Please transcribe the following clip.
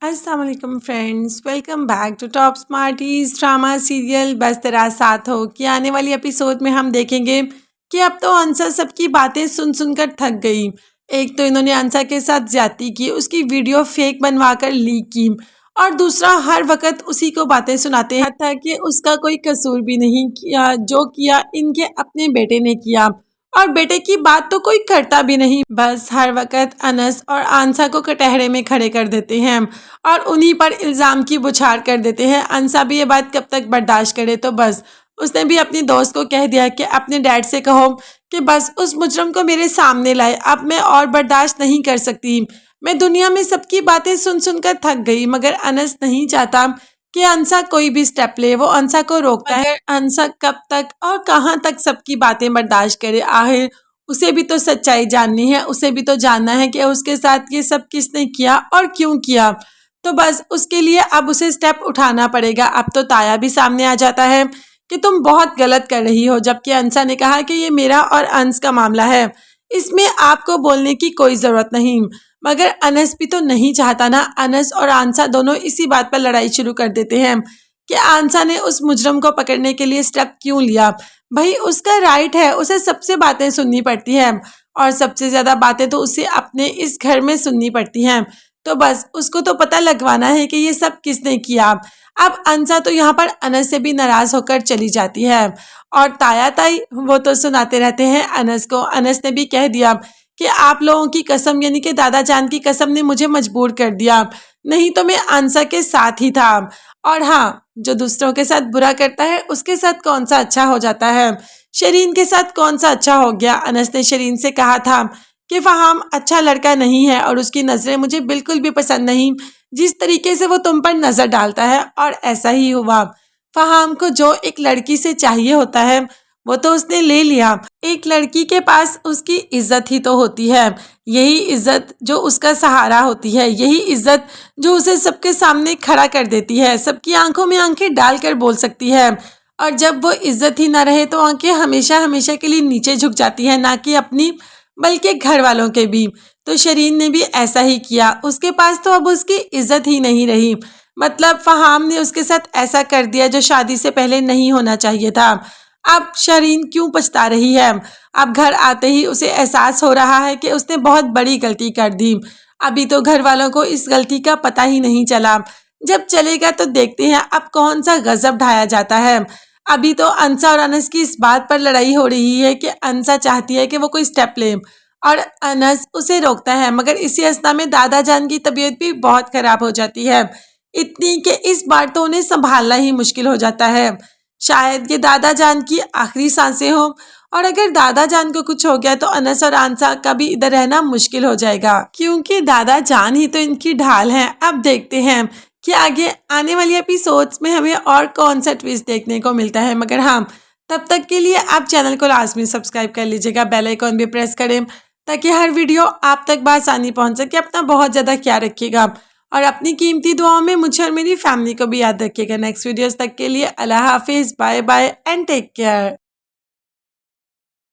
अस्सलाम वालेकुम friends, welcome back to top smarties drama serial Bas Tera साथ हो कि आने वाली एपिसोड में हम देखेंगे कि अब तो अंसा सबकी बातें सुन सुनकर थक गई। एक तो इन्होंने अंसा के साथ ज्यादती की, उसकी वीडियो फेक बनवाकर लीक की, और दूसरा हर वक्त उसी को बातें सुनाते हैं था कि उसका कोई कसूर भी नहीं किया, जो किया इनके अपने बेटे ने किया और बेटे की बात तो कोई करता भी नहीं। बस हर वक्त अनस और आंसा को कटहरे में खड़े कर देते हैं और उन्हीं पर इल्ज़ाम की बुछार कर देते हैं। अंसा भी ये बात कब तक बर्दाश्त करे, तो बस उसने भी अपनी दोस्त को कह दिया कि अपने डैड से कहो कि बस उस मुजरम को मेरे सामने लाए, अब मैं और बर्दाश्त नहीं कर सकती। मैं दुनिया में सबकी बातें सुन सुनकर थक गई, मगर अनस नहीं चाहता कि अंसा कोई भी स्टेप ले। वो अंसा को रोकता है। अंसा कब तक और कहाँ तक सबकी बातें बर्दाश्त करे? आखिर उसे भी तो सच्चाई जाननी है, उसे भी तो जानना है कि उसके साथ ये सब किसने किया और क्यों किया। तो बस उसके लिए अब उसे स्टेप उठाना पड़ेगा। अब तो ताया भी सामने आ जाता है कि तुम बहुत गलत कर रही हो, जबकि अंसा ने कहा कि ये मेरा और अंश का मामला है, इसमें आपको बोलने की कोई ज़रूरत नहीं। मगर अनस भी तो नहीं चाहता ना। अनस और आंसा दोनों इसी बात पर लड़ाई शुरू कर देते हैं कि आंसा ने उस मुजरम को पकड़ने के लिए स्टेप क्यों लिया। भाई उसका राइट है, उसे सबसे बातें सुननी पड़ती है और सबसे ज़्यादा बातें तो उसे अपने इस घर में सुननी पड़ती हैं। तो बस उसको तो पता लगवाना है कि ये सब किसने किया। अब अंसा तो यहाँ पर अनस से भी नाराज़ होकर चली जाती है और ताया ताई वो तो सुनाते रहते हैं अनस को। अनस ने भी कह दिया कि आप लोगों की कसम, यानी कि दादा जान की कसम ने मुझे मजबूर कर दिया, नहीं तो मैं अंसा के साथ ही था। और हाँ, जो दूसरों के साथ बुरा करता है उसके साथ कौन सा अच्छा हो जाता है? शरीन के साथ कौन सा अच्छा हो गया? अनस ने शरीन से कहा था कि फहाम अच्छा लड़का नहीं है और उसकी नज़रें मुझे बिल्कुल भी पसंद नहीं, जिस तरीके से वो तुम पर नज़र डालता है। और ऐसा ही हुआ। फहाम को जो एक लड़की से चाहिए होता है वो तो उसने ले लिया। एक लड़की के पास उसकी इज्जत ही तो होती है, यही इज्जत जो उसका सहारा होती है, यही इज्जत जो उसे सबके सामने खड़ा कर देती है, सबकी आंखों में आंखें डालकर बोल सकती है। और जब वो इज्जत ही ना रहे तो आंखें हमेशा हमेशा के लिए नीचे झुक जाती हैं, ना कि अपनी बल्कि घर वालों के भी। तो शरीन ने भी ऐसा ही किया। उसके पास तो अब उसकी इज्जत ही नहीं रही। मतलब फहाम ने उसके साथ ऐसा कर दिया जो शादी से पहले नहीं होना चाहिए था। अब शरीन क्यों पछता रही है? अब घर आते ही उसे एहसास हो रहा है कि उसने बहुत बड़ी गलती कर दी। अभी तो घर वालों को इस गलती का पता ही नहीं चला। जब चलेगा तो देखते हैं अब कौन सा गजब ढाया जाता है। अभी तो अंसा और अनस की इस बात पर लड़ाई हो रही है कि अंसा चाहती है कि वो कोई स्टेप ले और अनस उसे रोकता है, मगर इसी अवस्था में दादा जान की तबीयत भी बहुत खराब हो जाती है, इतनी कि इस बार तो उन्हें संभालना ही मुश्किल हो जाता है। शायद ये दादा जान की आखिरी सांसें हों और अगर दादा जान को कुछ हो गया तो अनस और आंसा का भी इधर रहना मुश्किल हो जाएगा, क्योंकि दादा जान ही तो इनकी ढाल हैं। अब देखते हैं कि आगे आने वाली एपिसोड्स में हमें और कौन सा ट्विस्ट देखने को मिलता है। मगर हाँ, तब तक के लिए आप चैनल को लाजमी सब्सक्राइब कर लीजिएगा, बेल आइकॉन भी प्रेस करें ताकि हर वीडियो आप तक बआसानी पहुंच सके। अपना बहुत ज़्यादा ख्याल रखिएगा और अपनी कीमती दुआओं में मुझे और मेरी फैमिली को भी याद रखिएगा। नेक्स्ट वीडियोस तक के लिए अल्लाह हाफिज़, bye bye and take care.